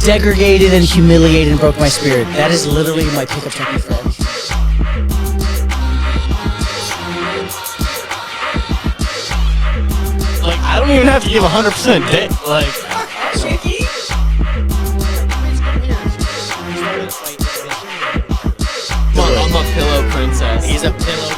degraded and humiliated and broke my spirit. That is literally my pickup technique for everything. Like, I don't even have to give 100% dick. Like, I'm a pillow princess. He's a pillow.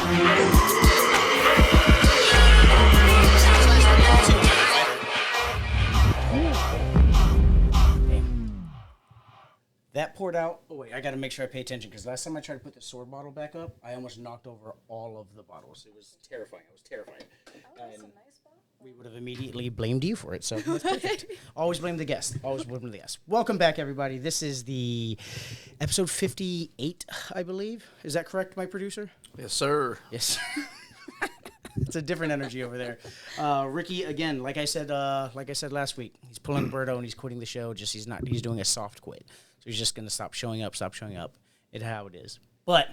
That poured out. Oh wait, I got to make sure I pay attention because last time I tried to put the sword bottle back up, I almost knocked over all of the bottles. It was terrifying. I was terrified. And we would have immediately blamed you for it. So that's perfect. Always blame the guest. Always blame the guest. Welcome back, everybody. This is the episode 58, I believe. Is that correct, my producer? Yes, sir. Yes. It's a different energy over there. Ricky, again, like I said last week, he's pulling Birdo and he's quitting the show. He's doing a soft quit. So he's just going to stop showing up. It's how it is. But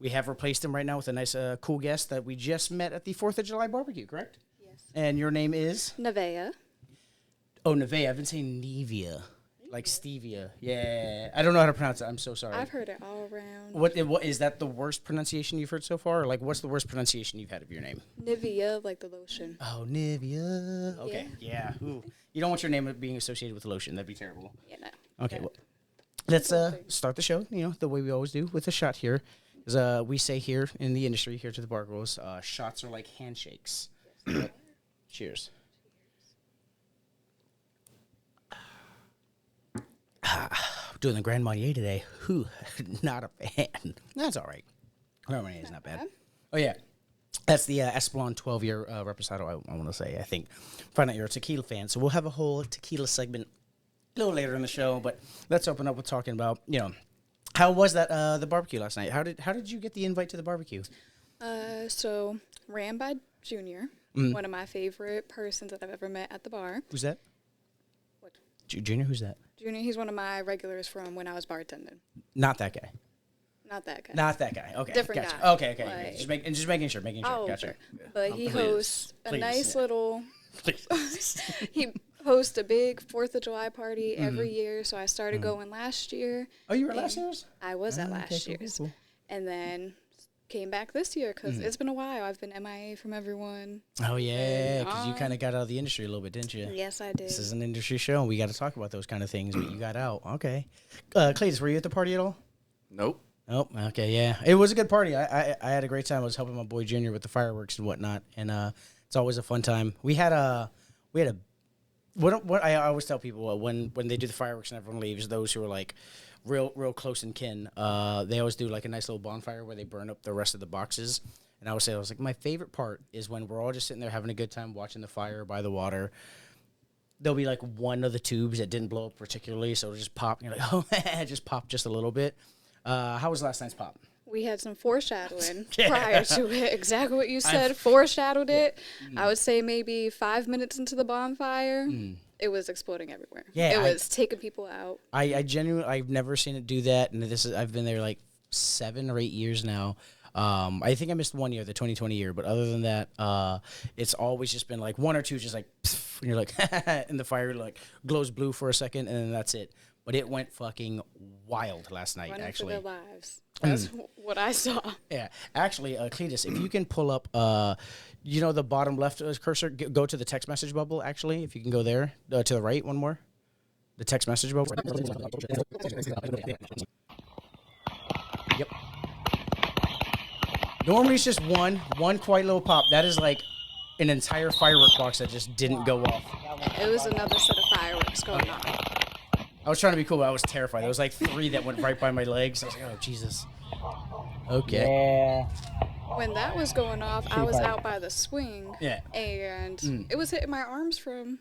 we have replaced him right now with a nice, cool guest that we just met at the 4th of July barbecue, correct? Yes. And your name is? Nevaeh. Oh, Nevaeh. I've been saying Nevaeh. Like stevia. Yeah. I don't know how to pronounce it. I'm so sorry. I've heard it all around. What is that the worst pronunciation you've heard so far? Or like, what's the worst pronunciation you've had of your name? Nevaeh, like the lotion. Oh, Nevaeh. Okay. Yeah. Ooh. You don't want your name being associated with lotion. That'd be terrible. Yeah, no. Okay. Well, let's start the show, the way we always do with a shot here. As we say here in the industry, here to the Bargoyles, shots are like handshakes. Yes. Cheers. Doing the Grand Marnier today. Whew, not a fan. That's all right. Grand Marnier is not bad. Oh, yeah. That's the Espolon 12-year Reposado, I want to say, I think. Find out you're a tequila fan. So we'll have a whole tequila segment a little later in the show. But let's open up with talking about, how was that the barbecue last night? How did you get the invite to the barbecue? So ran by Junior, one of my favorite persons that I've ever met at the bar. Who's that? What? Junior, who's that? Junior, he's one of my regulars from when I was bartending. Not that guy. Not that guy. Not that guy. Okay. Different gotcha. guy. Okay. Like, just making sure. Oh, Gotcha. sure. But he hosts a nice little. Please. He hosts a big 4th of July party every year. So I started going last year. Oh, you were at last year's? I was at last year's. Cool. And then came back this year because it's been a while. I've been MIA from everyone. Oh, yeah, because you kind of got out of the industry a little bit, didn't you? Yes, I did. This is an industry show. We got to talk about those kind of things, but you got out. Okay. Cletus, were you at the party at all? Nope. Oh, okay, yeah. It was a good party. I had a great time. I was helping my boy Junior with the fireworks and whatnot, and it's always a fun time. We had a what I always tell people when they do the fireworks and everyone leaves, those who are like real close in kin, they always do like a nice little bonfire where they burn up the rest of the boxes. And I was like, my favorite part is when we're all just sitting there having a good time watching the fire by the water. There'll be like one of the tubes that didn't blow up particularly, so it'll just pop. And you're like, oh, it just popped just a little bit. How was last night's pop? We had some foreshadowing prior to it. Exactly what you said. Foreshadowed it. I would say maybe 5 minutes into the bonfire, it was exploding everywhere. Yeah, it was taking people out. I genuinely, I've never seen it do that, and I've been there like 7 or 8 years now. I think I missed 1 year, the 2020 year, but other than that, it's always just been like one or two, just like, pff, and you're like, and the fire like glows blue for a second, and then that's it. But it went fucking wild last night, Running actually. for their lives. That's what I saw. Yeah. Actually, Cletus, if you can pull up, the bottom left cursor, go to the text message bubble, actually, if you can go there. To the right, one more. The text message bubble. Yep. Normally it's just one quiet little pop. That is like an entire firework box that just didn't go off. It was another set of fireworks going on. I was trying to be cool, but I was terrified. There was like 3 that went right by my legs. I was like, oh, Jesus. Okay. Yeah. When that was going off, I was out by the swing. Yeah. And it was hitting my arms from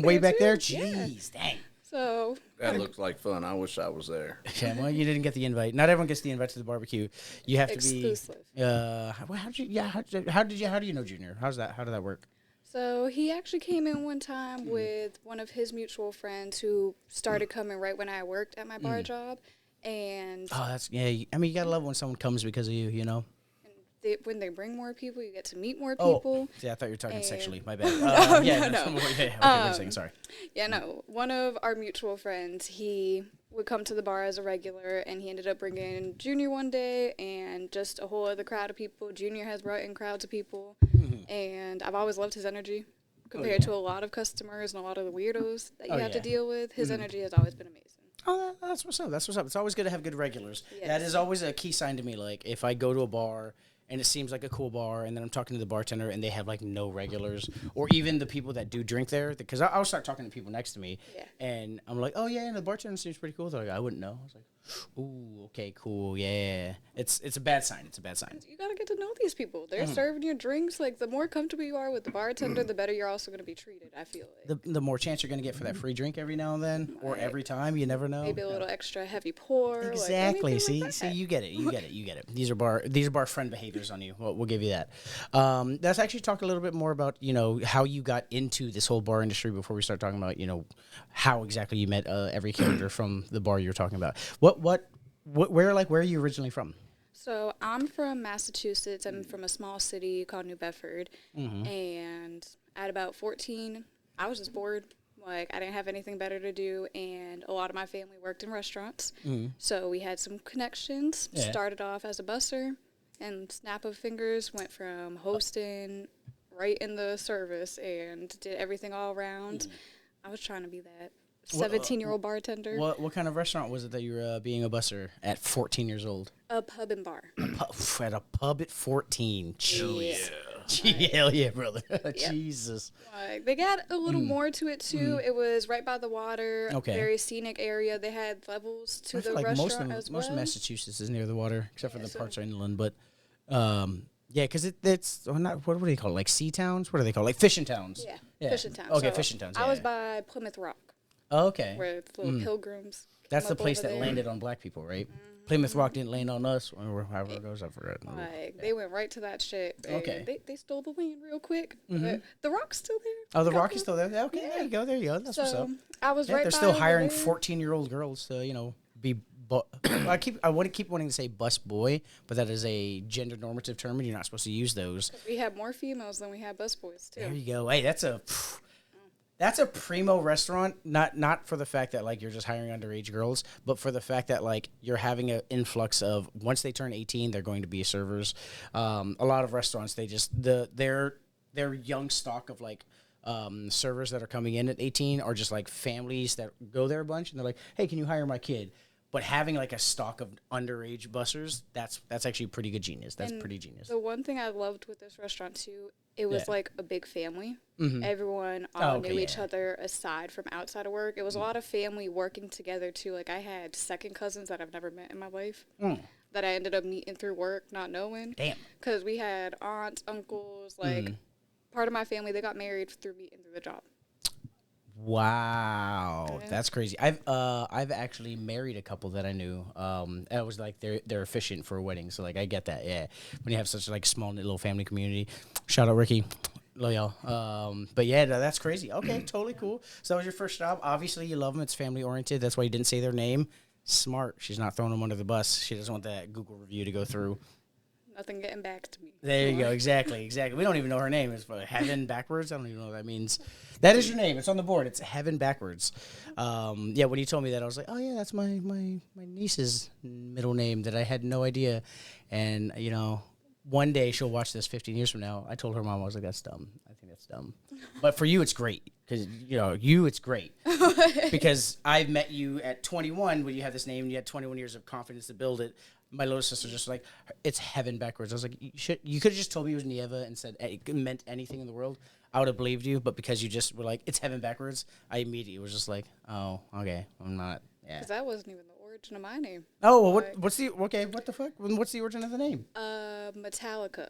way back there? Too. Jeez, dang. So that looks like fun. I wish I was there. Okay, well, you didn't get the invite. Not everyone gets the invite to the barbecue. You have to be exclusive. How do you know Junior? How did that work? So he actually came in one time with one of his mutual friends who started coming right when I worked at my bar job, and I mean, you gotta love when someone comes because of you, you know. And when they bring more people, you get to meet more Oh, people. yeah, I thought you were talking And- sexually. My bad. No, yeah, no. Okay, wait a second. Sorry. Yeah, no. One of our mutual friends, he would come to the bar as a regular, and he ended up bringing Junior one day and just a whole other crowd of people. Junior has brought in crowds of people, and I've always loved his energy compared to a lot of customers and a lot of the weirdos that you have to deal with. His energy has always been amazing. Oh, that's what's up. That's what's up. It's always good to have good regulars. Yes. That is always a key sign to me. Like, if I go to a bar and it seems like a cool bar, and then I'm talking to the bartender and they have, like, no regulars, or even the people that do drink there, because I'll start talking to people next to me, and I'm like, oh, yeah, and the bartender seems pretty cool. They're like, I wouldn't know. I was like, ooh, okay, cool, yeah. It's a bad sign. It's a bad sign. You gotta get to know these people. They're serving your drinks. Like, the more comfortable you are with the bartender, the better you're also gonna be treated, I feel like. The more chance you're going to get for that free drink every now and then, or every time, you never know. Maybe a little extra heavy pour. Exactly. Like See, like see, that. you get it. You get it. You get it. These are bar friend behaviors on you. We'll give you that. Let's actually talk a little bit more about how you got into this whole bar industry before we start talking about how exactly you met every character from the bar you're talking about. Where are you originally from? So I'm from Massachusetts. I'm from a small city called New Bedford. And at about 14, I was just bored. Like, I didn't have anything better to do, and a lot of my family worked in restaurants. So we had some connections. Yeah. Started off as a busser, and snap of fingers went from hosting right in the service and did everything all around. I was trying to be that 17-year-old bartender. What kind of restaurant was it that you were being a busser at 14 years old? A pub and bar. At a pub at 14. Jeez. Yeah. Hell yeah, brother. Jesus. Like, they got a little more to it too. It was right by the water, Okay. very scenic area. They had levels to I the feel like restaurant as well. most of Massachusetts is near the water, except for the so- parts are inland. But yeah, because it's not what do they call it? Like sea towns? What are they called? Like fishing towns? Yeah, fishing towns. Okay, So fishing towns. I Yeah, was yeah. by Plymouth Rock, Oh, okay. where the little pilgrims. That's came the up place over that there. landed on black people, right? Plymouth Rock didn't land on us, or however it goes. I forgot. Like, they went right to that shit. And Okay. They stole the land real quick. But the Rock's still there. Oh, the Got Rock is the- still there. Yeah, okay, Yeah. there you go. There you go. That's what's up. So I was Yeah, right they're by still over hiring there. 14-year-old girls to be. I want to keep wanting to say bus boy, but that is a gender normative term, and you're not supposed to use those. We had more females than we had busboys too. There you go. Hey, that's a primo restaurant. Not for the fact that like you're just hiring underage girls, but for the fact that like you're having an influx of once they turn 18, they're going to be servers. A lot of restaurants they just their young stock of like servers that are coming in at 18 are just like families that go there a bunch, and they're like, hey, can you hire my kid? But having like a stock of underage bussers, that's actually pretty good genius. That's And pretty genius. The one thing I loved with this restaurant too, it was Yeah. like a big family. Everyone Oh, all okay, knew each yeah. other aside from outside of work. It was a lot of family working together too. Like, I had second cousins that I've never met in my life that I ended up meeting through work, not knowing. Damn. Because we had aunts, uncles, like part of my family, they got married through meeting through the job. Wow, Yeah. that's crazy. I've actually married a couple that I knew. I was like they're efficient for a wedding, so like I get that. Yeah, when you have such like small little family community. Shout out Ricky, love y'all. But yeah, that's crazy. Okay, totally cool. So that was your first job. Obviously, you love them. It's family oriented. That's why you didn't say their name. Smart. She's not throwing them under the bus. She doesn't want that Google review to go through. Nothing getting back to me. There you go. Exactly. We don't even know her name. It's Heaven backwards. I don't even know what that means. That is your name. It's on the board. It's Heaven backwards. Yeah. When you told me that, I was like, oh yeah, that's my niece's middle name that I had no idea. And one day she'll watch this 15 years from now. I told her mom, I was like, that's dumb. I think that's dumb. But for you, it's great because it's great because I've met you at 21 when you had this name and you had 21 years of confidence to build it. My little sister just like, it's Heaven backwards. I was like, you could have just told me it was Nevaeh and said it meant anything in the world. I would have believed you, but because you just were like, it's Heaven backwards, I immediately was just like, oh, okay, I'm not. Yeah. Because that wasn't even the origin of my name. Oh, well, what's the what the fuck? What's the origin of the name? Metallica.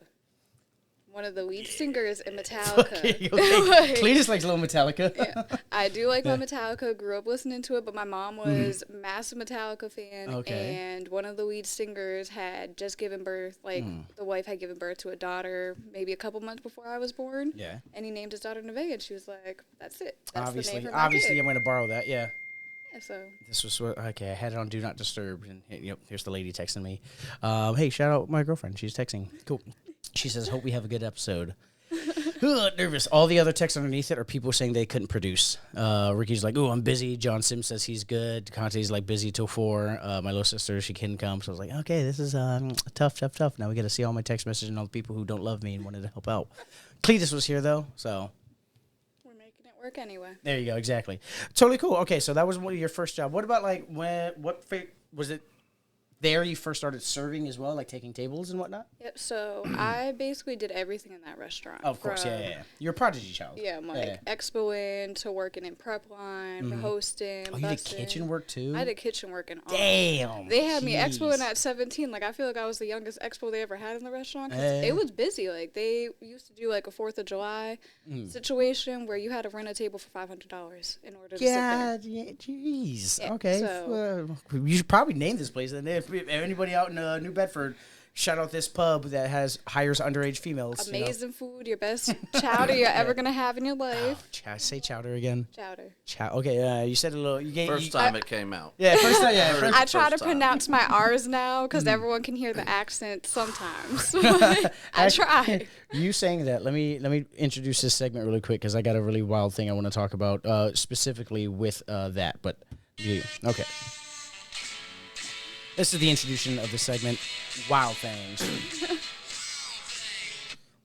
One of the lead singers in Metallica. Okay. Like, Cletus likes little Metallica. yeah, I do like my Metallica. Grew up listening to it, but my mom was massive Metallica fan. Okay. And one of the lead singers had just given birth. Like, the wife had given birth to a daughter maybe a couple months before I was born. Yeah. And he named his daughter Nevaeh, and she was like, "That's it. That's the name for my Obviously, kid." I'm going to borrow that. Yeah. Yeah, so This was okay. I had it on Do Not Disturb, and yep, here's the lady texting me. Hey, shout out my girlfriend. She's texting. Cool. She says, "Hope we have a good episode." Nervous. All the other texts underneath it are people saying they couldn't produce. Ricky's like, "Oh, I'm busy." John Sims says he's good. Conte's like busy till 4. My little sister, she couldn't come, so I was like, "Okay, this is tough. Now we got to see all my text messages and all the people who don't love me and wanted to help out." Cletus was here though, so. we're making it work anyway. There you go. Exactly. Totally cool. Okay, so that was one of your first job. What about like was it? There, you first started serving as well, like taking tables and whatnot. Yep. So I basically did everything in that restaurant. Oh, of course, yeah. You're a prodigy child. Yeah, I'm like expoing to working in prep line, hosting. Oh, you did kitchen work too? I did kitchen work and all. Damn. They had me jeez. expoing at 17. Like I feel like I was the youngest expo they ever had in the restaurant. 'Cause it was busy. Like they used to do like a 4th of July situation where you had to rent a table for $500 in order to sit there. Yeah, jeez. Yeah, Okay. so- You should probably name this place. And if anybody out in New Bedford, shout out this pub that hires underage females. Amazing food, your best chowder you're ever gonna have in your life. Say chowder again. Chowder. Okay. You said a little. You gave First time it came out. Yeah. First time. Yeah. First- I try to first time. pronounce my R's now because everyone can hear the accent sometimes. I try. You saying that, let me introduce this segment really quick because I got a really wild thing I want to talk about specifically with that. But okay, this is the introduction of the segment, Wild Things.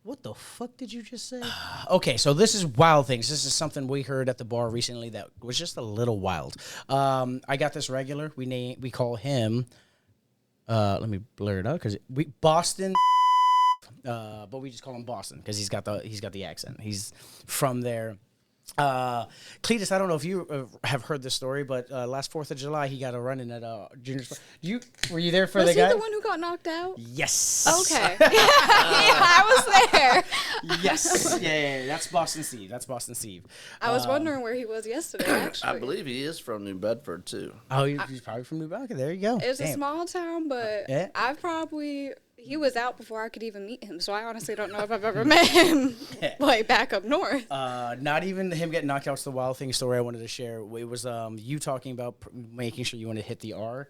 What the fuck did you just say? Okay, so this is Wild Things. This is something we heard at the bar recently that was just a little wild. I got this regular. We call him. Let me blur it out because Boston. But we just call him Boston because he's got the accent. He's from there. Cletus, I don't know if you have heard this story, but last 4th of July he got a run-in at junior school. Were you there for Was the he guy? the one who got knocked out? Yes. Okay. yeah, I was there. Yes. Yeah. That's Boston Steve. I was wondering where he was yesterday, actually. I believe he is from New Bedford too. Oh, he's probably from New Bedford. There you go. It's a Damn. small town, but Yeah. he was out before I could even meet him, so I honestly don't know if I've ever met him, like, back up north. Not even him getting knocked out was the wild thing story I wanted to share. It was you talking about making sure you want to hit the R.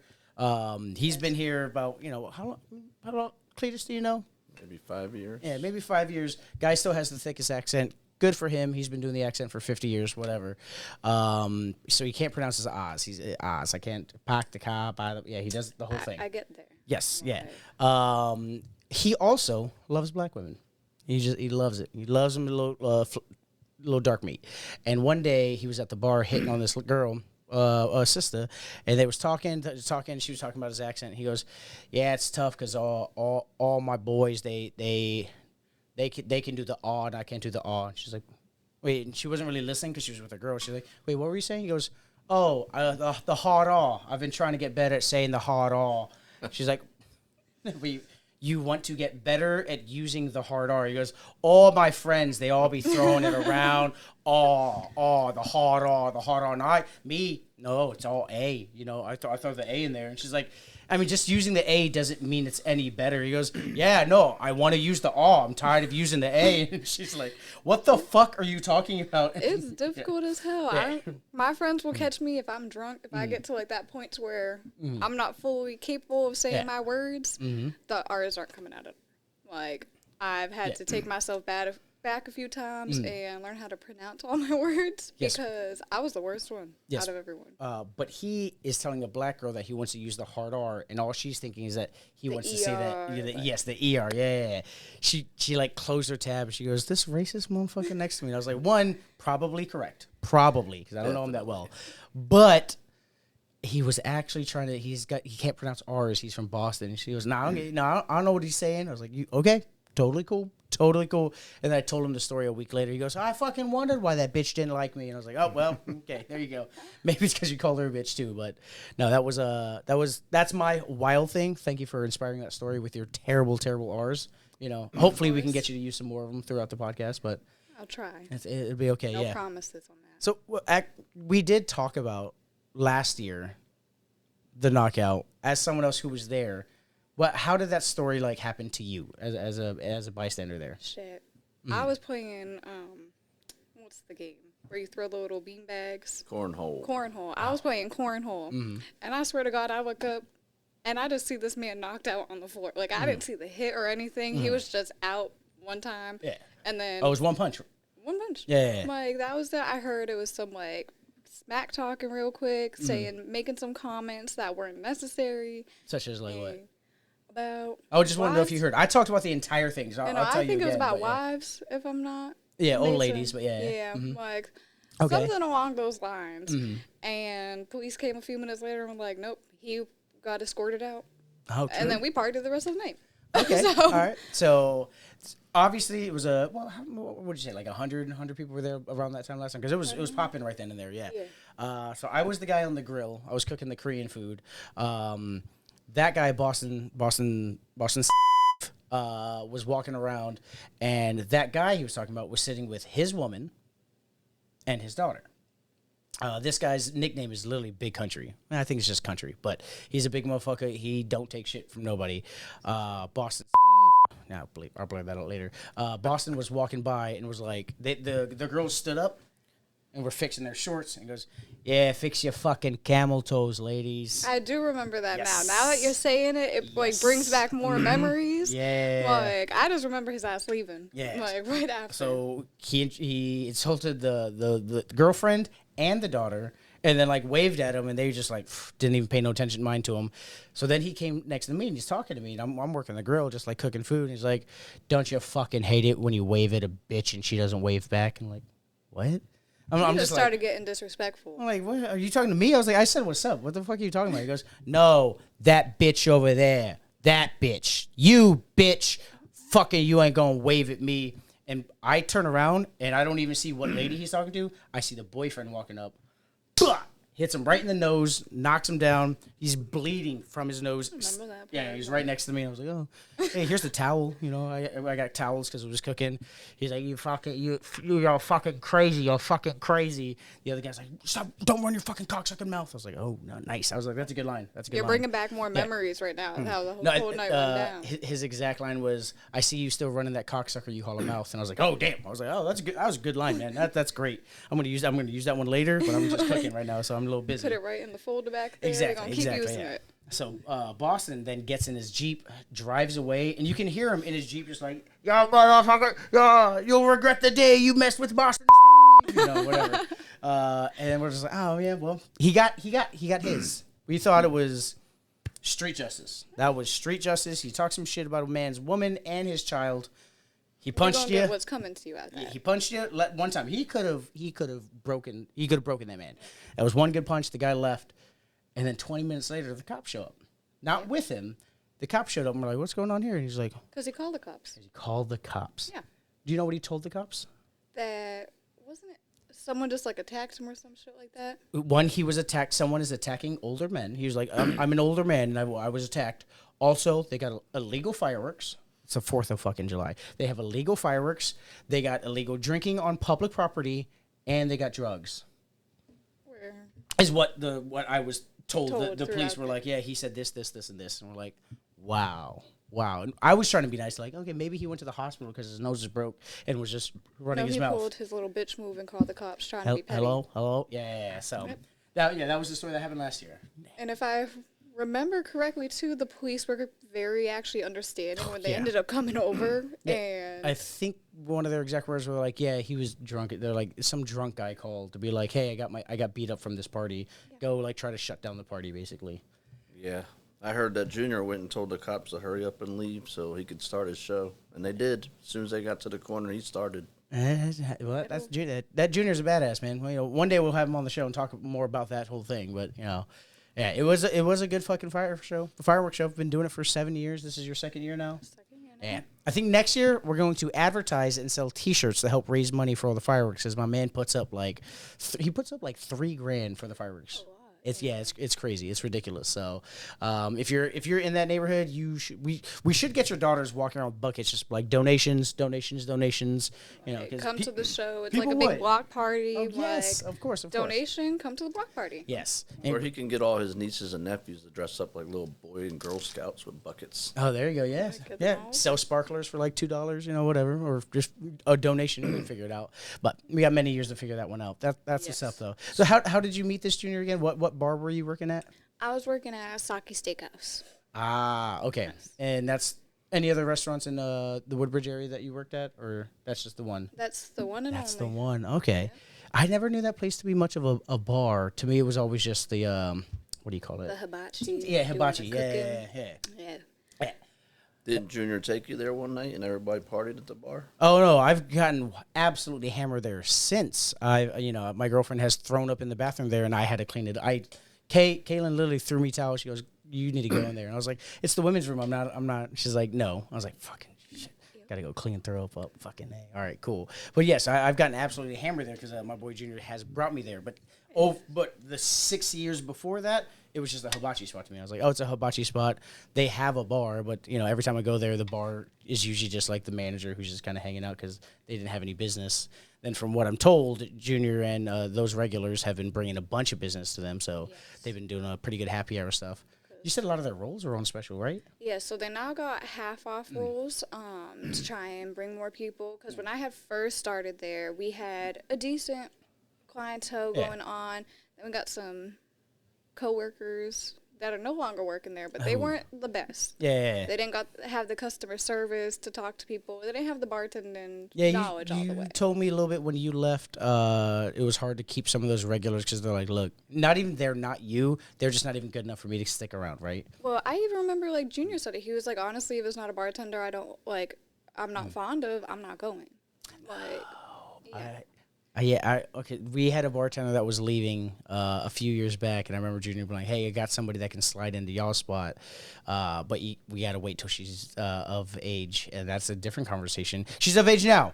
He's been here about, how long, Cletus, do you know? Maybe 5 years. Yeah, maybe 5 years. Guy still has the thickest accent. Good for him. He's been doing the accent for 50 years, whatever. So he can't pronounce his Oz. He's Oz. I can't park the car. He does the whole thing. I get there. Yes, yeah. He also loves black women. He loves it. He loves them a little dark meat. And one day he was at the bar hitting on this girl, sister, and they was talking. She was talking about his accent. He goes, "Yeah, it's tough because all my boys they can do the aw and I can't do the aw." And she's like, "Wait," and she wasn't really listening because she was with a girl. She's like, "Wait, what were you saying?" He goes, "Oh, the hard aw. I've been trying to get better at saying the hard aw." She's like, you want to get better at using the hard R. He goes, all my friends, they all be throwing it around. The hard R. No, it's all A. I throw the A in there. And she's like, I mean, just using the A doesn't mean it's any better. He goes, yeah, no, I want to use the R. I'm tired of using the A. And she's like, what the fuck are you talking about? It's difficult as hell. Yeah. My friends will catch me if I'm drunk. If I get to like that point to where I'm not fully capable of saying my words, the R's aren't coming out of it. Like, I've had to take myself back a few times and learn how to pronounce all my words because I was the worst one out of everyone. But he is telling a black girl that he wants to use the hard R, and all she's thinking is that he wants to say that. Yes, the ER. Yeah. She like closed her tab and she goes, "This racist motherfucker next to me." And I was like, one, probably correct, because I don't know him that well, but he was actually trying to. He can't pronounce R's. He's from Boston, and she goes, "No, I don't know what he's saying." I was like, "You okay? Totally cool." And then I told him the story a week later. He goes, I fucking wondered why that bitch didn't like me. And I was like, oh, well, okay, there you go. Maybe it's because you called her a bitch too. But no, that's my wild thing. Thank you for inspiring that story with your terrible, terrible R's. Hopefully we can get you to use some more of them throughout the podcast, but I'll try. It'll be okay. No yeah. promises on that. So we did talk about last year, the knockout, as someone else who was there. How did that story happen to you as a bystander there? Shit. I was playing what's the game where you throw the little bean bags? Cornhole. Cornhole. I was playing cornhole, and I swear to God, I look up, and I just see this man knocked out on the floor. Like I didn't see the hit or anything. He was just out one time. Yeah. And then Oh, it was one punch. one punch. Yeah. Like that was I heard it was some like smack talking real quick, making some comments that weren't necessary. Such as like what? About. I just want to know if wives. you heard. I talked about the entire thing. So I'll tell I you think it was again, about but yeah. wives, if I'm not. Yeah, old mistaken. ladies, but yeah. Yeah, like Okay. something along those lines. And police came a few minutes later and were like, nope, he got escorted out. Oh, true. And then we partied the rest of the night. Okay. So- All right. So obviously it was what would you say, like 100 people were there around that time last time? Because it was popping right then and there. Yeah. So I was the guy on the grill. I was cooking the Korean food. That guy, Boston, was walking around, and that guy he was talking about was sitting with his woman and his daughter. This guy's nickname is literally Big Country. I think it's just Country, but he's a big motherfucker. He don't take shit from nobody. Boston. Now I'll blur that out later. Boston was walking by and was like, the girls stood up and were fixing their shorts and goes, "Yeah, fix your fucking camel toes, ladies." I do remember that Yes. now. Now that you're saying it, it like brings back more memories. Yeah. Like I just remember his ass leaving. Yeah. Like right after. So he insulted the girlfriend and the daughter, and then like waved at him, and they just like didn't even pay no attention mind to him. So then he came next to me and he's talking to me, and I'm working the grill just like cooking food. And he's like, "Don't you fucking hate it when you wave at a bitch and she doesn't wave back?" And I'm like, "What?" I'm just just started like, getting disrespectful. I'm like, "What are you talking to me?" I was like, "I said what's up. What the fuck are you talking about?" He goes, "No, that bitch over there, that bitch, you bitch, fucking you ain't gonna wave at me." And I turn around and I don't even see what lady he's talking to. I see the boyfriend walking up, hits him right in the nose, knocks him down. He's bleeding from his nose. Remember that Yeah, part. he's right next to me. I was like, "Oh, hey, here's the towel." You know, I got towels because it was cooking. He's like, you're fucking crazy. You're fucking crazy. The other guy's like, "Stop! Don't run your fucking cocksucking mouth." I was like, "Oh, no, nice." I was like, "That's a good line. That's a good You're line." bringing back more memories right now. How the whole, No, whole night went down. his exact line was, "I see you still running that cocksucker you call a mouth," and I was like, "Oh damn!" I was like, "Oh, that's good. That was a good line, man. That's great. I'm gonna use that one later, but I'm just cooking right now, so I'm a little busy." Put it right in the folder back there. Exactly. We're gonna Exactly. keep using Yeah. it. So Boston then gets in his Jeep, drives away, and you can hear him in his Jeep just like, "Yo, motherfucker, yo, you'll regret the day you messed with Boston Steve," you know, whatever. And then we're just like, "Oh yeah, well, he got his." We thought it was street justice. That was street justice. He talked some shit about a man's woman and his child. He punched You're gonna you. get what's coming to you out there. He punched you one time. He could have broken that man. That was one good punch. The guy left, and then 20 minutes later, the cops show up. Not with him. The cops showed up, and we're like, "What's going on here?" And he's like, Because he called the cops. "He called the cops." Yeah. Do you know what he told the cops? That wasn't it. Someone just like attacked him or some shit like that. One, he was attacked. Someone is attacking older men. He was like, I'm an older man, and I was attacked. Also, they got illegal fireworks. It's the 4th of fucking July. They have illegal fireworks. They got illegal drinking on public property, and they got drugs. Where Is what I was told. The police throughout were the- like, "Yeah, he said this, and this," and we're like, "Wow." And I was trying to be nice, like, okay, maybe he went to the hospital because his nose is broke and was just running his he mouth. pulled his little bitch move and called the cops trying to be petty. Hello, yeah. So that was the story that happened last year. And if I remember correctly, too, the police were very actually understanding when they Yeah. ended up coming over. And I think one of their exact words were like, "Yeah, he was drunk." They're like, some drunk guy called to be like, "Hey, I got beat up from this party. Go like try to shut down the party, basically." Yeah. I heard that Junior went and told the cops to hurry up and leave so he could start his show. And they did. As soon as they got to the corner, he started. Well, that's Junior. That Junior's a badass, man. Well, one day we'll have him on the show and talk more about that whole thing. But yeah, it was a good fucking fireworks show. I've been doing it for 7 years. This is your second year now. Yeah, I think next year we're going to advertise and sell T-shirts to help raise money for all the fireworks. As my man puts up like $3 grand for the fireworks. It's crazy. It's ridiculous. So, if you're in that neighborhood, we should get your daughters walking around with buckets, just like donations. You know, 'cause Come to the show. It's like people a big would. block party. Oh, yes, of course. Donation. Come to the block party. Yes. Or he can get all his nieces and nephews to dress up like little boy and girl scouts with buckets. Oh, there you go. Yes. Get them Yeah. all. Sell sparklers for like $2, you know, whatever, or just a donation. We can figure it out. But we got many years to figure that one out. That's Yes. what's up, though. So how did you meet this junior again? What bar were you working at? I was working at a Sake Steakhouse. Ah, okay. Yes. And that's any other restaurants in the Woodbridge area that you worked at, or that's just the one? That's the one and That's only. the one. Okay. I never knew that place to be much of a bar. To me, it was always just the what do you call it? The hibachi. Yeah, doing hibachi. the Yeah. cooking. Yeah. Did Junior take you there one night and everybody partied at the bar? Oh no, I've gotten absolutely hammered there since. My girlfriend has thrown up in the bathroom there, and I had to clean it. Kaylin literally threw me towels. She goes, "You need to go in there." And I was like, "It's the women's room. I'm not." She's like, "No." I was like, "Fucking shit, gotta go clean throw up." Fucking A. All right, cool. But yes, I've gotten absolutely hammered there because my boy Junior has brought me there. But the 6 years before that, it was just a hibachi spot to me. I was like, oh, it's a hibachi spot. They have a bar, but every time I go there, the bar is usually just like the manager who's just kind of hanging out because they didn't have any business. Then from what I'm told, Junior and those regulars have been bringing a bunch of business to them, so they've been doing a pretty good happy hour stuff. You said a lot of their rolls are on special, right? Yeah, so they now got half off rolls to try and bring more people. Because when I had first started there, we had a decent clientele going on. Then we got some coworkers that are no longer working there, but they weren't the best. Yeah. They didn't have the customer service to talk to people. They didn't have the bartending knowledge all the way. You told me a little bit when you left, it was hard to keep some of those regulars because they're like, look, they're not you. They're just not even good enough for me to stick around, right? Well, I even remember, like, Junior said it. He was like, honestly, if it's not a bartender I'm not fond of, I'm not going. Like, Okay. We had a bartender that was leaving a few years back, and I remember Junior being like, "Hey, I got somebody that can slide into y'all's spot, but we got to wait till she's of age," and that's a different conversation. She's of age now.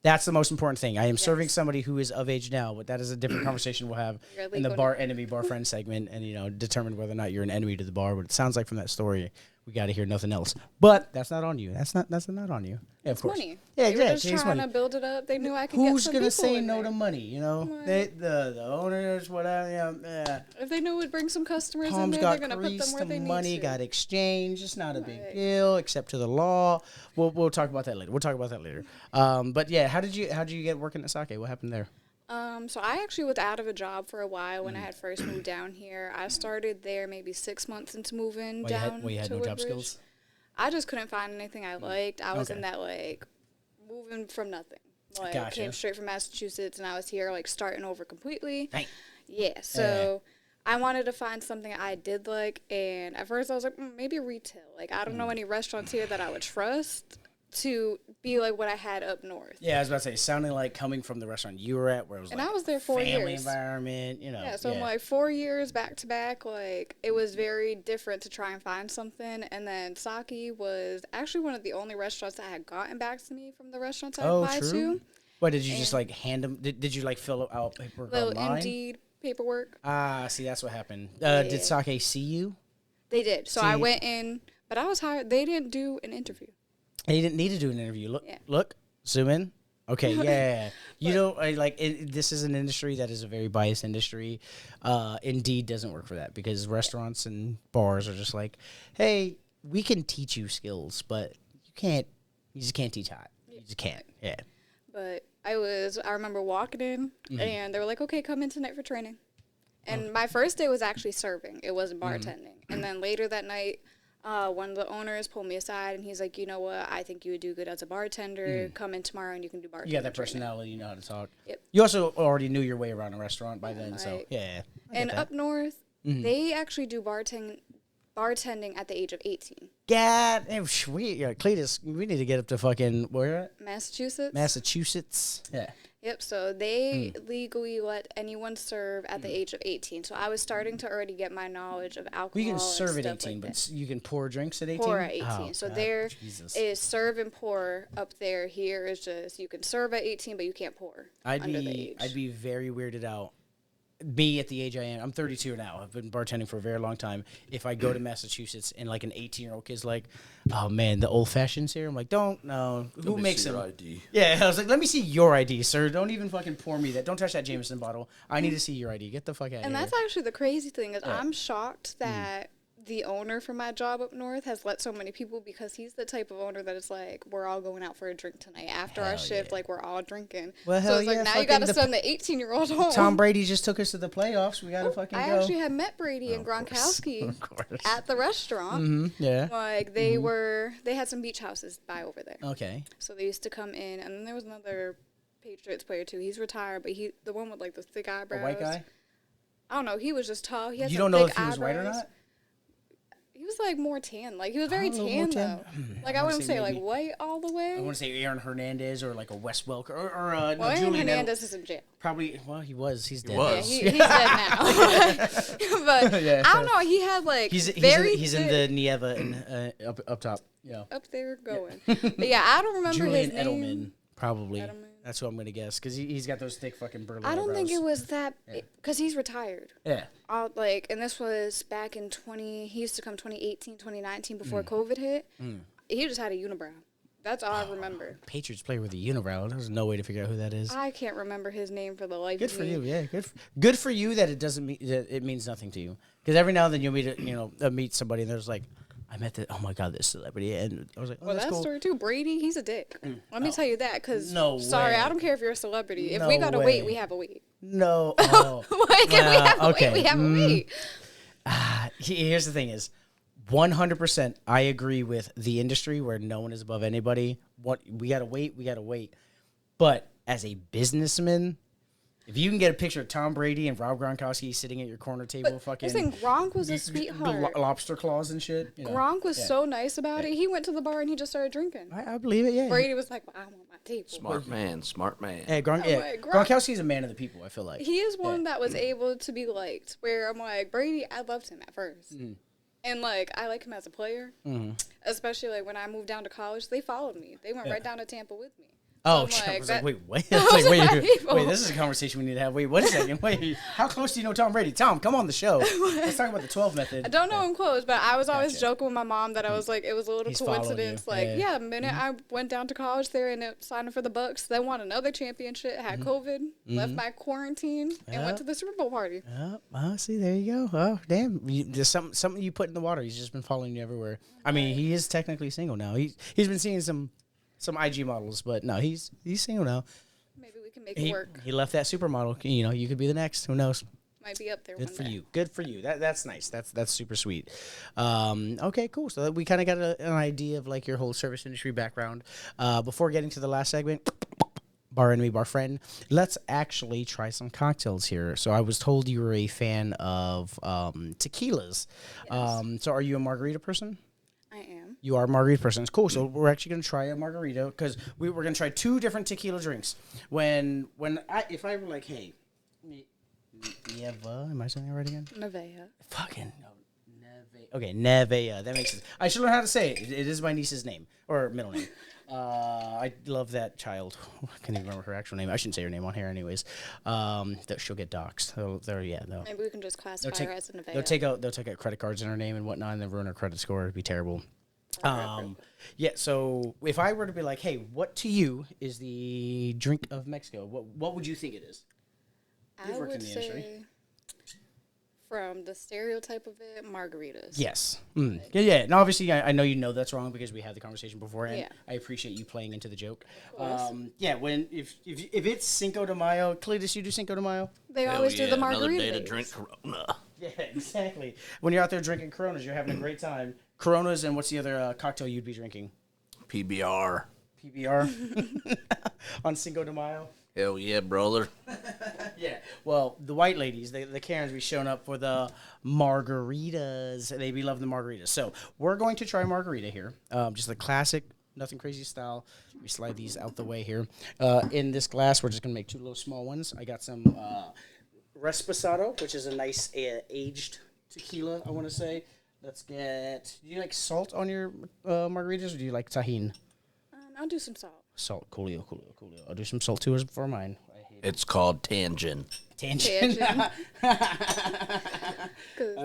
That's the most important thing. I am serving somebody who is of age now, but that is a different conversation we'll have in the bar enemy, bar friend segment, and determine whether or not you're an enemy to the bar. But it sounds like from that story, we got to hear nothing else. But that's not on you. That's not on you. Yeah, of course. Money. Yeah, they were exactly. just trying to build it up. They knew I could get Who's some gonna people say in no there. to money? The owners, whatever. Yeah. If they knew it would bring some customers in Palms there, they're got gonna put them creased, where the they need money to. got exchanged. It's not a big deal, except to the law. We'll talk about that later. But yeah, how did you get working at Sake? What happened there? So I actually was out of a job for a while when I had first moved down here. I started there maybe 6 months into moving down. You had to no job Woodbridge. skills. I just couldn't find anything I liked. I was Okay. in that moving from nothing. Gotcha. Came straight from Massachusetts, and I was here starting over completely. Dang. Yeah, so I wanted to find something I did like, and at first I was like, maybe retail. I don't know any restaurants here that I would trust to be like what I had up north. Yeah, I was about to say, sounding like coming from the restaurant you were at, where it was And I was there 4 years. family environment, Yeah, so I'm 4 years back to back. It was very different to try and find something. And then Sake was actually one of the only restaurants that had gotten back to me from the restaurants I applied to. What, did you just hand them? Did you fill out paperwork online? Indeed paperwork. Ah, see, that's what happened. Did Sake see you? They did. So I went in, but I was hired. They didn't do an interview. And you didn't need to do an interview. Look, zoom in. Okay, yeah. This is an industry that is a very biased industry. Indeed doesn't work for that because restaurants and bars are just like, hey, we can teach you skills, but you just can't teach hot. You just can't. Yeah. But I remember walking in and they were like, okay, come in tonight for training. And my first day was actually serving. It wasn't bartending. And then later that night, one of the owners pulled me aside and he's like, you know what? I think you would do good as a bartender. Come in tomorrow and you can do bartending. You got that personality. You know how to talk. Yep. You also already knew your way around a restaurant by then. So, yeah. And up north, they actually do bartending at the age of 18. Cletus, we need to get up to fucking, where at? Massachusetts. Yeah. Yep, so they legally let anyone serve at the age of 18. So I was starting to already get my knowledge of alcohol. You can serve and at stuff 18, like but you can pour drinks at 18? Pour at 18. Oh, So God, there Jesus. is serve and pour up there. Here is just you can serve at 18, but you can't pour under the age. I'd be very weirded out. me at the age I am, I'm 32 now. I've been bartending for a very long time. If I go to Massachusetts and like an 18-year-old kid's like, "Oh man, the old fashions here," I'm like, "Don't know who makes them." ID. Yeah, I was like, "Let me see your ID, sir. Don't even fucking pour me that. Don't touch that Jameson bottle. I need to see your ID. Get the fuck out of here." And that's actually the crazy thing is I'm shocked that the owner for my job up north has let so many people because he's the type of owner that is like, we're all going out for a drink tonight. After our shift, like, we're all drinking. Well, so hell it's like, yeah, now you got to fucking send the 18-year-old home. Tom Brady just took us to the playoffs. We gotta fucking I go. actually had met Brady and Gronkowski at the restaurant. Yeah. Like, they had some beach houses by over there. Okay. So they used to come in. And then there was another Patriots player, too. He's retired, but the one with, like, the thick eyebrows. A white guy? I don't know. He was just tall. He had You some don't know thick if he was white or eyebrows. not? He was like more tan. Like he was very a little more tan tan? though. Like I I wanna wouldn't say say like maybe- white all the way. I want to say Aaron Hernandez or like a Wes Welker or Well, no, Aaron Julian Hernandez is in jail. Probably. Well, he was. He's dead. was. Yeah, he's dead now. But Yeah. I don't know. He had like He's very he's in the Nevaeh and up top. Yeah. up there going. But yeah, I don't remember Julian his name. Edelman, probably. Edelman. That's what I'm gonna guess because he's got those thick fucking burly I don't think it eyebrows. was that because he's retired. Yeah. And this was back in he used to come 2018, 2019 before COVID hit. He just had a unibrow. That's all I remember. Patriots player with a unibrow. There's no way to figure out who that is. I can't remember his name for the life Good of for me. you, yeah. Good for you that it doesn't mean that it means nothing to you. Because every now and then you'll meet somebody and there's like, I met oh my god, this celebrity, and I was like, oh, Well, that's that cool. story too. Brady, he's a dick. Let me tell you that, because No sorry, way. I don't care if you're a celebrity. If No we gotta way. wait, we have a wait. No, oh. Like, if we have a okay. wait, we have a wait. Here's the thing: is 100%. I agree with the industry where no one is above anybody. What we gotta wait. But as a businessman, if you can get a picture of Tom Brady and Rob Gronkowski sitting at your corner table, fucking Listen, Gronk was a sweetheart. lobster claws and shit. You know. Gronk was so nice about it. He went to the bar and he just started drinking. I believe it. Yeah. Brady was like, well, I want my table. Smart man. Hey, like, Gronkowski's a man of the people. I feel like He is one that was able to be liked. Where I'm like, Brady, I loved him at first. And, like, I like him as a player. Especially, like, when I moved down to college, they followed me. They went right down to Tampa with me. Oh, So I'm I was like, wait, wait, I was like, wait, this is a conversation we need to have. Wait, wait a second. Wait, how close do you know Tom Brady? Tom, come on the show. Let's talk about the 12 method. I don't know him close, but I was always Gotcha. joking with my mom that I was like, it was a little He's following coincidence. you. Like, Yeah. yeah, the minute I went down to college there and signed up for the Bucks, they won another championship, had COVID, left my quarantine, and went to the Super Bowl party. Oh, see, there you go. Oh, damn. There's something you put in the water. He's just been following you everywhere. I mean, he is technically single now. He's been seeing some IG models, but no, he's single now. Maybe we can make it work. He left that supermodel. You know, you could be the next. Who knows? Might be up there Good one for day. you. Good for you. That's nice. That's super sweet. Okay, cool. So we kind of got an idea of like your whole service industry background. Before getting to the last segment, bar enemy, bar friend, let's actually try some cocktails here. So I was told you were a fan of tequilas. Yes. So are you a margarita person? I am. You are a margarita person. It's cool. So we're actually going to try a margarita because we're going to try two different tequila drinks. If I were like, hey, Nevaeh, am I saying that right again? Nevaeh. Fucking no, Nevaeh. Okay, Nevaeh. That makes sense. I should learn how to say it. It is my niece's name or middle name. I love that child. I can't even remember her actual name. I shouldn't say her name on here, anyways. That she'll get doxxed. No. Maybe we can just classify her as a Nevaeh. They'll take out credit cards in her name and whatnot, and then ruin her credit score. It'd be terrible. Yeah. So if I were to be like, hey, what to you is the drink of Mexico? What would you think it is? You've I worked in would the industry. say, from the stereotype of it, margaritas. Yes. Yeah. And obviously, I know you know that's wrong because we had the conversation beforehand. Yeah. I appreciate you playing into the joke. course. Yeah. If it's Cinco de Mayo, Cletus, you do Cinco de Mayo? They always do the Another margarita day to days. drink Corona. Yeah, exactly. When you're out there drinking Coronas, you're having a great time. Coronas, and what's the other cocktail you'd be drinking? PBR. PBR on Cinco de Mayo. Hell yeah, brother. Yeah. Well, the white ladies, the Karens, be showing up for the margaritas. They be loving the margaritas. So we're going to try margarita here. Just the classic, nothing crazy style. We slide these out the way here. In this glass, we're just going to make two little small ones. I got some Reposado, which is a nice aged tequila, I want to say. Let's get... Do you like salt on your margaritas, or do you like tahini? I'll do some salt. Salt, coolio. I'll do some salt too for mine. I hate It's called Tangent. Tangent. Tangent. I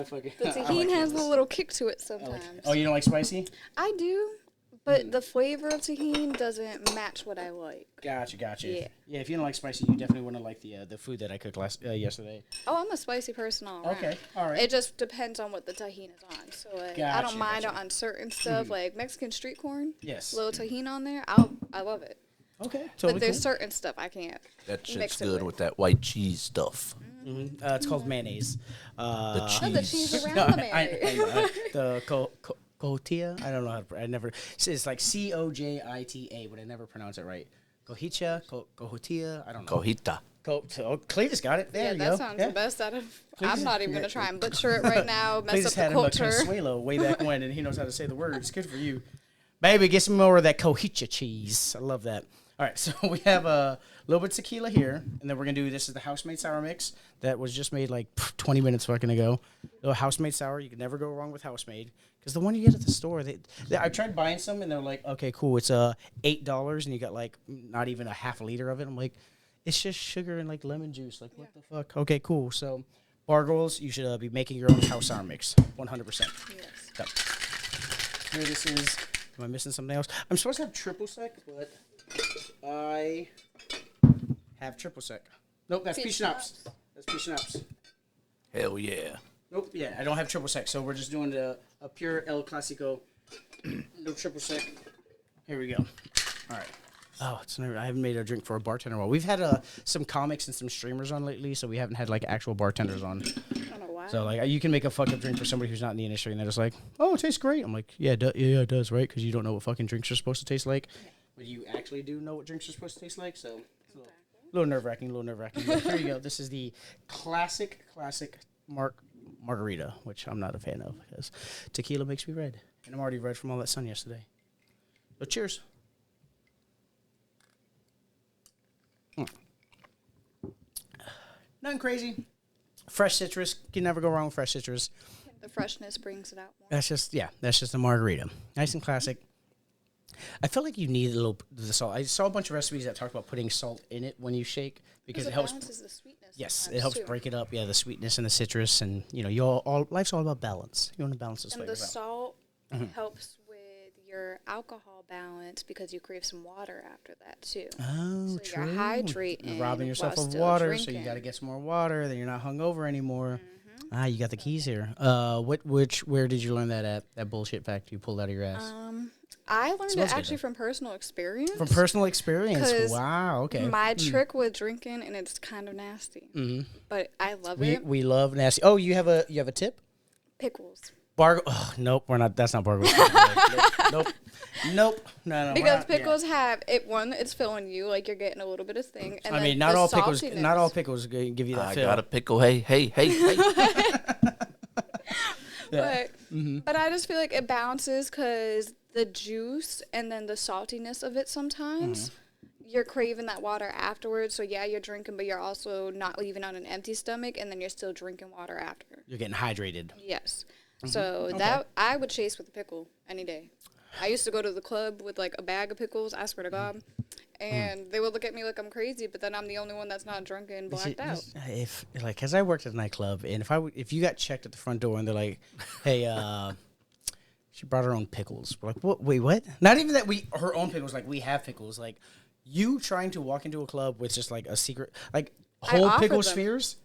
fucking- The I tahini like has this. a little kick to it sometimes. Oh, you don't like spicy? I do, but the flavor of tahini doesn't match what I like. Gotcha. Yeah. Yeah, if you don't like spicy, you definitely wouldn't like the food that I cooked yesterday. Oh, I'm a spicy person all around. Okay, all right. It just depends on what the tahini is on. So like, I Gotcha, don't mind gotcha. it on certain stuff, like Mexican street corn. Yes. Little tahini on there, I love it. Okay, But totally there's cool. certain stuff I can't. That shit's Mix it good with. with that white cheese stuff. It's called mayonnaise. The Oh, cheese. the cheese around No, the Mary. I know. The cojita. I don't know how to. I never. It's like Cojita, but I never pronounce it right. Cojita, cojita. I don't know. Cojita. Cletus got it. There Yeah, you that go. sounds Yeah. the best out of. Cletus- I'm not even gonna try and butcher it right now. Mess Cletus up had the him a culture. Consuelo way back when, and he knows how to say the words. Good for you, baby. Get some more of that cojita cheese. I love that. All right, so we have a little bit of tequila here, and then we're gonna do this is the house-made sour mix that was just made like 20 minutes fucking ago. Little house-made sour, you can never go wrong with house-made because the one you get at the store, I tried buying some and they're like, okay, cool, it's $8 and you got like not even a half a liter of it. I'm like, it's just sugar and like lemon juice. Like what the fuck? Okay, cool. So Bargoyles, you should be making your own house sour mix, 100%. Yes. Yep. Here this is. Am I missing something else? I'm supposed to have triple sec, but I have triple sec. Nope, that's Peach peach schnapps. That's peach schnapps. Hell yeah. Nope, yeah, I don't have triple sec, so we're just doing a pure El Clasico. No triple sec. Here we go. All right. Oh, I haven't made a drink for a bartender in a while. We've had some comics and some streamers on lately, so we haven't had like actual bartenders on. I don't know why. So like you can make a fucked up drink for somebody who's not in the industry, and they're just like, "Oh, it tastes great." I'm like, "Yeah, yeah, it does, right?" Because you don't know what fucking drinks are supposed to taste like, but you actually do know what drinks are supposed to taste like. So it's a little nerve wracking, But here you go. This is the classic margarita, which I'm not a fan of because tequila makes me red, and I'm already red from all that sun yesterday. So cheers. Nothing crazy. Fresh citrus. Can never go wrong with fresh citrus. The freshness brings it out more. That's just a margarita. Nice and classic. I feel like you need a little the salt. I saw a bunch of recipes that talked about putting salt in it when you shake because it helps. Balances the sweetness. Yes, sometimes, it helps too. break it up. Yeah, the sweetness and the citrus, and life's all about balance. You want to balance those And the flavors out. salt Mm-hmm. helps with your alcohol balance because you crave some water after that too. Oh, So true. you're hydrating You're robbing yourself while of still water, so you drinking. got to get some more water. Then you're not hungover anymore. Mm-hmm. You got the keys here. Where did you learn that at? That bullshit fact you pulled out of your ass? I learned Smells it good, actually though. from personal experience. From personal experience. 'Cause Wow. Okay. My trick with drinking, and it's kind of nasty, but I love it. We love nasty. Oh, you have a tip? Pickles. Oh, nope, we're not. That's not Bargoyles. Nope. No. Because we're not- pickles have it. One, it's filling you like you're getting a little bit of thing. And I then mean, not the all pickles. saltiness. Not all pickles give you that I feel. got a pickle. Hey. But I just feel like it balances because the juice and then the saltiness of it sometimes. You're craving that water afterwards. So, yeah, you're drinking, but you're also not leaving on an empty stomach, and then you're still drinking water after. You're getting hydrated. Yes. So, that I would chase with a pickle any day. I used to go to the club with, like, a bag of pickles, I swear to God. And they would look at me like I'm crazy, but then I'm the only one that's not drunk and blacked out. Cause I worked at a nightclub, and if you got checked at the front door and they're like, "Hey, she brought her own pickles," we're like, "What? Wait, what?" Not even that her own pickles. Like we have pickles. Like you trying to walk into a club with just like a secret, like whole offered pickle them. spheres,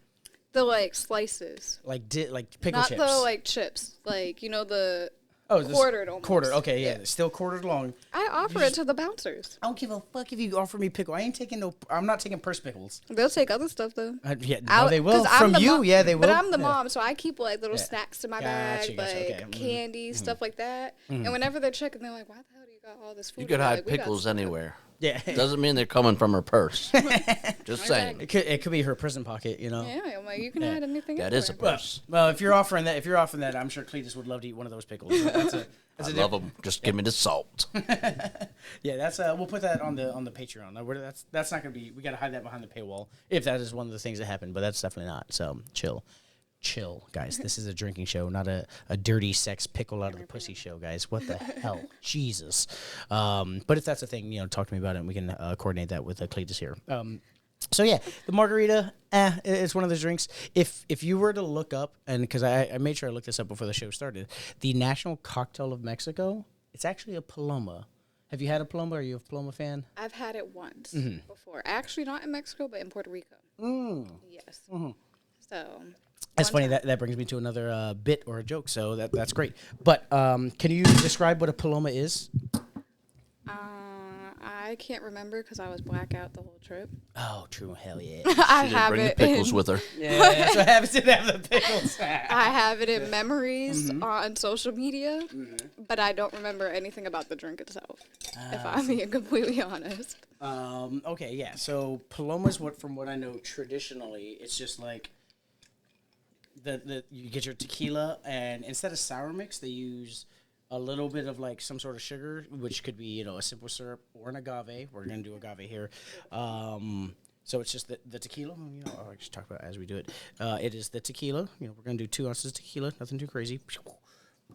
The, like, slices. like pickle Not chips. the, like, chips. Like, you know, the this quartered almost. Quartered. Okay, yeah, still quartered long. I offer it to the bouncers. I don't give a fuck if you offer me pickle. I'm not taking purse pickles. They'll take other stuff, though. They will. 'Cause I'm From the you, mom- yeah, they will. But I'm the Yeah. mom, so I keep, like, little Yeah. snacks in my Gotcha, bag, gotcha, like okay. candy, stuff like that. And whenever they're checking, they're like, why the hell do you got all this food? You could I'm hide like, "We got pickles stuff." anywhere. Yeah. Doesn't mean they're coming from her purse. Just saying. It could be her prison pocket, you know. Yeah, I'm like, you can hide anything That is a everywhere. purse. Well, if you're offering that, I'm sure Cletus would love to eat one of those pickles. I love them. Just give me the salt. Yeah, that's we'll put that on the Patreon. That's not gonna be. We gotta hide that behind the paywall if that is one of the things that happened, but that's definitely not. So chill, guys. This is a drinking show, not a dirty sex pickle out of the pussy show, guys. What the hell, Jesus. But if that's a thing, talk to me about it, and we can coordinate that with Cletus here. So yeah, the margarita, it's one of those drinks. If you were to look up, and because I made sure I looked this up before the show started, the national cocktail of Mexico, it's actually a paloma. Have you had a paloma? Are you a paloma fan? I've had it once before. Actually, not in Mexico, but in Puerto Rico. Yes. So. That's funny. That brings me to another bit or a joke. So that's great. But can you describe what a paloma is? I can't remember because I was blackout the whole trip. Oh, true. Hell yeah. I She didn't have bring the it. pickles with her. Yeah, that's what happens to have the pickles. I have it in memories on social media, but I don't remember anything about the drink itself. If I'm being completely honest. Okay, yeah. So palomas, from what I know, traditionally, it's just like you get your tequila, and instead of sour mix, they use a little bit of like some sort of sugar, which could be a simple syrup or an agave. We're gonna do agave here. So it's just the tequila. I'll just talk about it as we do it. It is the tequila. We're gonna do 2 ounces of tequila, nothing too crazy.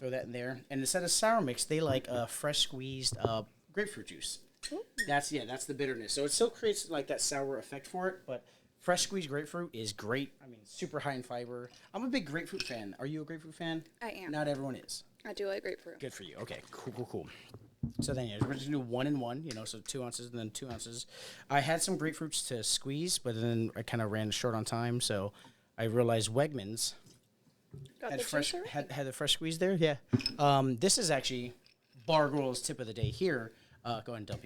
Throw that in there, and instead of sour mix, they like fresh squeezed grapefruit juice. That's the bitterness. So it still creates like that sour effect for it, but fresh squeezed grapefruit is great. I mean, super high in fiber. I'm a big grapefruit fan. Are you a grapefruit fan? I am. Not everyone is. I do like grapefruit. Good for you. Okay, cool. So then, we're just gonna do 1 and 1. So 2 ounces and then 2 ounces. I had some grapefruits to squeeze, but then I kind of ran short on time, so I realized Wegmans Got had the fresh juicer? had the fresh squeeze there. Yeah. This is actually Bargoyles tip of the day here. Go ahead and dump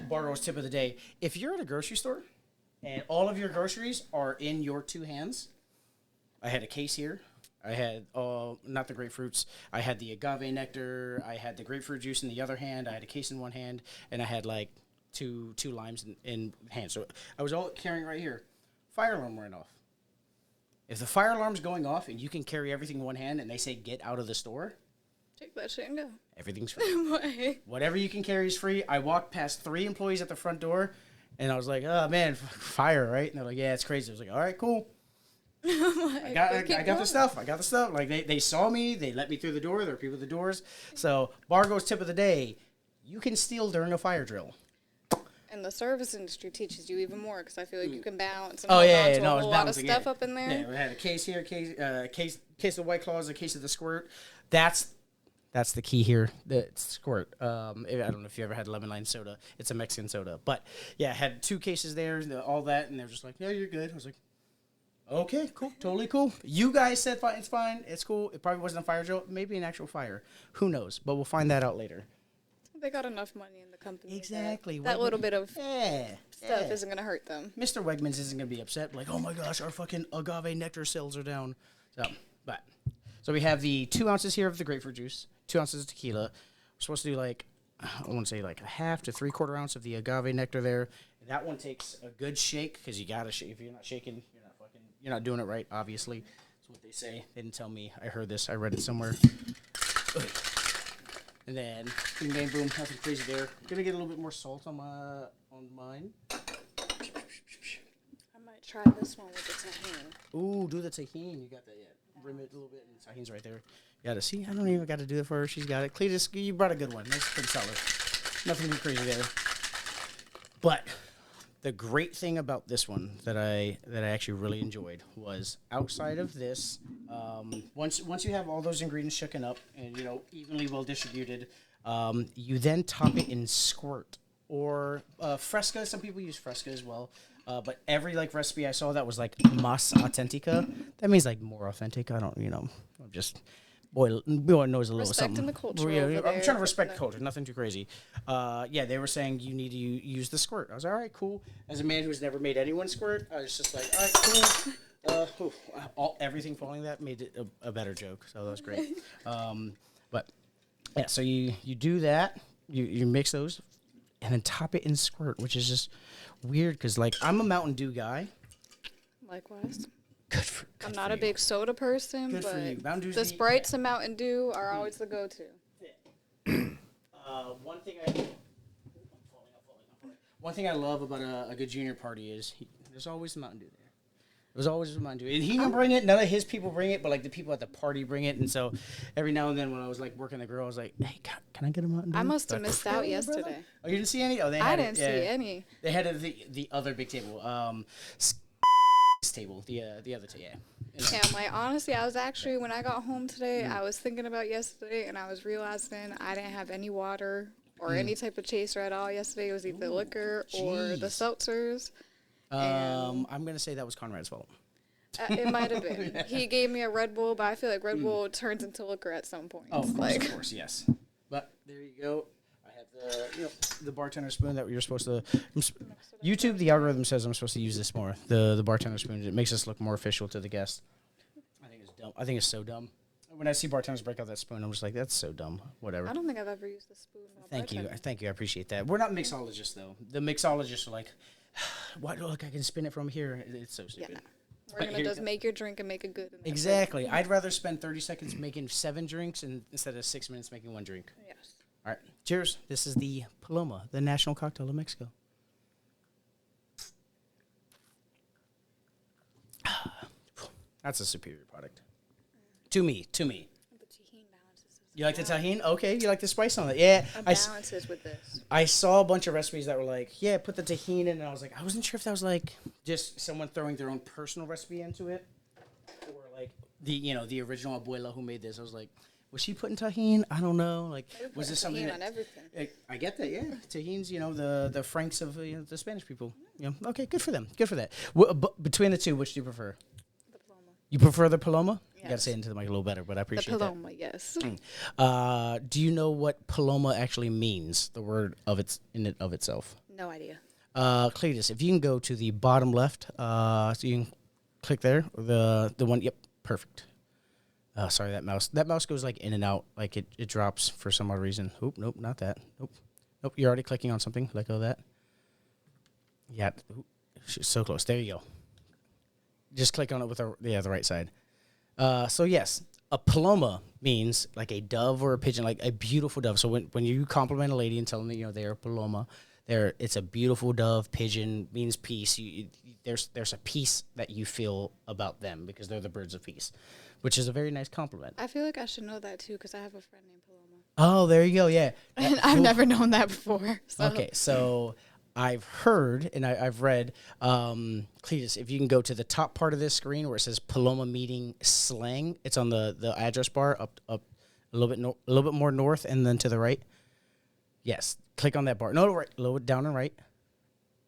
Bargoyles tip of the day. If you're at a grocery store and all of your groceries are in your 2 hands, I had a case here. I had not the grapefruits. I had the agave nectar. I had the grapefruit juice in the other hand. I had a case in one hand, and I had like two limes in hand. So I was all carrying right here. Fire alarm went off. If the fire alarm's going off and you can carry everything in one hand and they say get out of the store, Take that shit and go. everything's free. Whatever you can carry is free. I walked past 3 employees at the front door, and I was like, oh, man, fire, right? And they're like, yeah, it's crazy. I was like, all right, cool. I got the stuff. Like, they saw me. They let me through the door. There are people at the doors. So, Bargo's tip of the day, you can steal during a fire drill. And the service industry teaches you even more because I feel like you can bounce and Oh, hold yeah, on yeah, to no, a I was whole lot of bouncing, stuff yeah. up in there. Yeah, we had a case here, case of White Claws, a case of the squirt. That's the key here, the squirt. I don't know if you ever had lemon lime soda. It's a Mexican soda. But, yeah, I had 2 cases there, all that, and they're just like, no, you're good. I was like, okay, cool, totally cool. You guys said fine, it's fine, it's cool. It probably wasn't a fire drill, maybe an actual fire. Who knows? But we'll find that out later. They got enough money in the company. Exactly. That little bit of stuff isn't going to hurt them. Mr. Wegmans isn't going to be upset. Like, oh my gosh, our fucking agave nectar sales are down. So we have the 2 ounces here of the grapefruit juice, 2 ounces of tequila. We're supposed to do I want to say like a half to 3/4 ounce of the agave nectar there. And that one takes a good shake because you got to shake. If you're not shaking, you're not doing it right, obviously. That's what they say. They didn't tell me. I heard this. I read it somewhere. And then, bing, bang, boom, nothing crazy there. Gonna get a little bit more salt on mine. I might try this one with the tahini. Ooh, do the tahini. You got that yet? Brim it a little bit, and the tahini's right there. You gotta see. I don't even got to do it for her. She's got it. Cletus, you brought a good one. Nice, pretty solid. Nothing too crazy there. But the great thing about this one that I actually really enjoyed was outside of this, once you have all those ingredients shaken up and evenly well distributed, you then top it in squirt or Fresca. Some people use Fresca as well, but every recipe I saw that was like mas authentica. That means like more authentic. I don't, I'm just. Boy knows a little Respecting something. the culture Yeah, over I'm there. trying to respect the culture. Nothing too crazy. They were saying you need to use the squirt. I was all right, cool. As a man who's never made anyone squirt, I was just like, all right, cool. Everything following that made it a better joke, so that was great. But yeah, so you do that. You mix those, and then top it in squirt, which is just weird because I'm a Mountain Dew guy. Likewise. I'm not a big soda person, Good for you. but Mountain Dew's the Sprites and Mountain Dew are always the go-to. One thing I love about a good junior party is there's always a Mountain Dew there. It was always mine too. And he didn't bring it. None of his people bring it, but like the people at the party bring it. And so every now and then when I was like working the grill, I was like, "Hey, can I get a Mountain Dew?" I must have Like, missed out "Really, brother?" yesterday. Oh, you didn't see any? Oh, they I had didn't it. see Yeah. any. They had it at the other big table. Table. The other table. Yeah. Yeah, I'm like, honestly, I was actually, when I got home today, I was thinking about yesterday, and I was realizing I didn't have any water or any type of chaser at all yesterday. It was either liquor or the seltzers. I'm gonna say that was Conrad's fault. It might have been. He gave me a Red Bull, but I feel like Red Bull turns into liquor at some point. Oh, of course, yes. But there you go. I have the bartender spoon that you're supposed to. YouTube, the algorithm says I'm supposed to use this more. The bartender spoon. It makes us look more official to the guest. I think it's dumb. I think it's so dumb. When I see bartenders break out that spoon, I'm just like, that's so dumb. Whatever. I don't think I've ever used a spoon. Thank you. Thank you. I appreciate that. We're not mixologists, though. The mixologists are like, why? Look, I can spin it from here. It's so stupid. Yeah. We're going to just make your drink and make it good. Exactly. I'd rather spend 30 seconds making 7 drinks instead of 6 minutes making 1 drink. Yes. All right. Cheers. This is the Paloma, the national cocktail of Mexico. That's a superior product. To me. The tahini balances. You like the tahini? Okay. You like the spice on it? Yeah. Balances with this. I saw a bunch of recipes that were like, yeah, put the tahini in, and I was like, I wasn't sure if that was like just someone throwing their own personal recipe into it, or like the original abuela who made this. I was like, was she putting tahini? I don't know. Like, was this something on everything? I get that. Yeah, tahini's the Franks of the Spanish people. Okay, good for them. Good for that. Between the two, which do you prefer? The Paloma. You prefer the Paloma? Yes. You gotta say it into the mic a little better, but I appreciate The that. Paloma, yes. Do you know what Paloma actually means? The word in it of itself. No idea. Cletus, if you can go to the bottom left, so you can click there. The one. Yep, perfect. Sorry, that mouse. That mouse goes like in and out, like it drops for some odd reason. Oop, nope, not that. Nope. You're already clicking on something. Let go of that. Yeah, so close. There you go. Just click on it with the right side. So yes, a paloma means like a dove or a pigeon, like a beautiful dove. So when you compliment a lady and tell them that they're a paloma, it's a beautiful dove. Pigeon means peace. There's a peace that you feel about them because they're the birds of peace, which is a very nice compliment. I feel like I should know that too because I have a friend named Paloma. Oh, there you go. Yeah, And I've never known that before. So. Okay, so I've heard and I've read, Cletus, if you can go to the top part of this screen where it says Paloma meeting slang, it's on the address bar up a little bit more north and then to the right. Yes, click on that bar. No, right, a little bit down and right.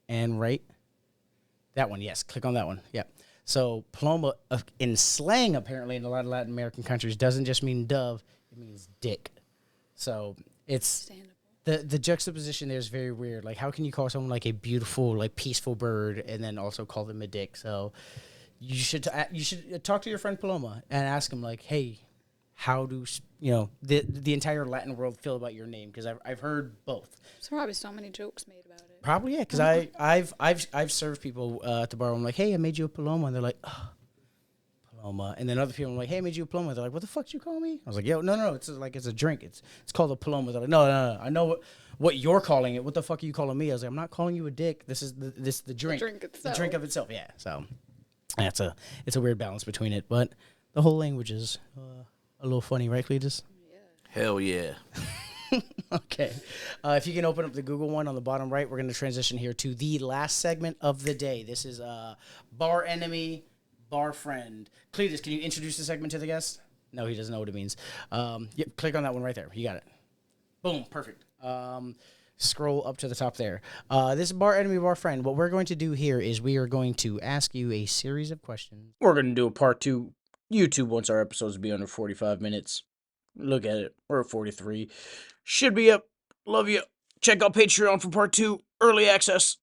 And right. That one, yes, click on that one. Yeah. So Paloma in slang, apparently in a lot of Latin American countries, doesn't just mean dove, it means dick. So it's the juxtaposition there is very weird. Like, how can you call someone like a beautiful, like peaceful bird, and then also call them a dick? So you should talk to your friend Paloma and ask him like, hey, how do the entire Latin world feel about your name? Because I've heard both. There's probably so many jokes made about it. Probably, yeah. Because I've served people at the bar. I'm like, hey, I made you a Paloma, and they're like, oh, Paloma. And then other people are like, hey, I made you a Paloma. They're like, what the fuck did you call me? I was like, yo, no, it's a drink. It's called a Paloma. They're like, no, I know what you're calling it. What the fuck are you calling me? I was like, I'm not calling you a dick. This is the drink. The drink itself. The drink of itself. Yeah. So it's a weird balance between it, but the whole language is a little funny, right, Cletus? Yeah. Hell yeah. Okay. If you can open up the Google one on the bottom right, we're going to transition here to the last segment of the day. This is Bar Enemy, Bar Friend. Cletus, can you introduce the segment to the guest? No, he doesn't know what it means. Yep, click on that one right there. You got it. Boom, perfect. Scroll up to the top there. This is Bar Enemy, Bar Friend. What we're going to do here is we are going to ask you a series of questions. We're going to do a part 2. YouTube wants our episodes to be under 45 minutes. Look at it. We're at 43. Should be up. Love you. Check out Patreon for part 2. Early access.